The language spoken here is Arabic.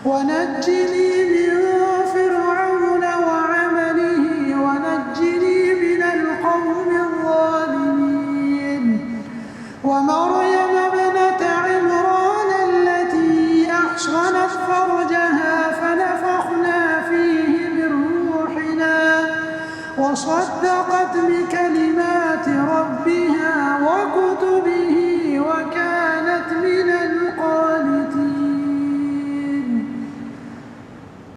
ونجني من فرعون وعمله ونجني من القوم الظالمين ومريم ابنة عمران التي أحصنت فرجها فنفخنا فيه من روحنا وصدقت بكلمات ربها وكتبه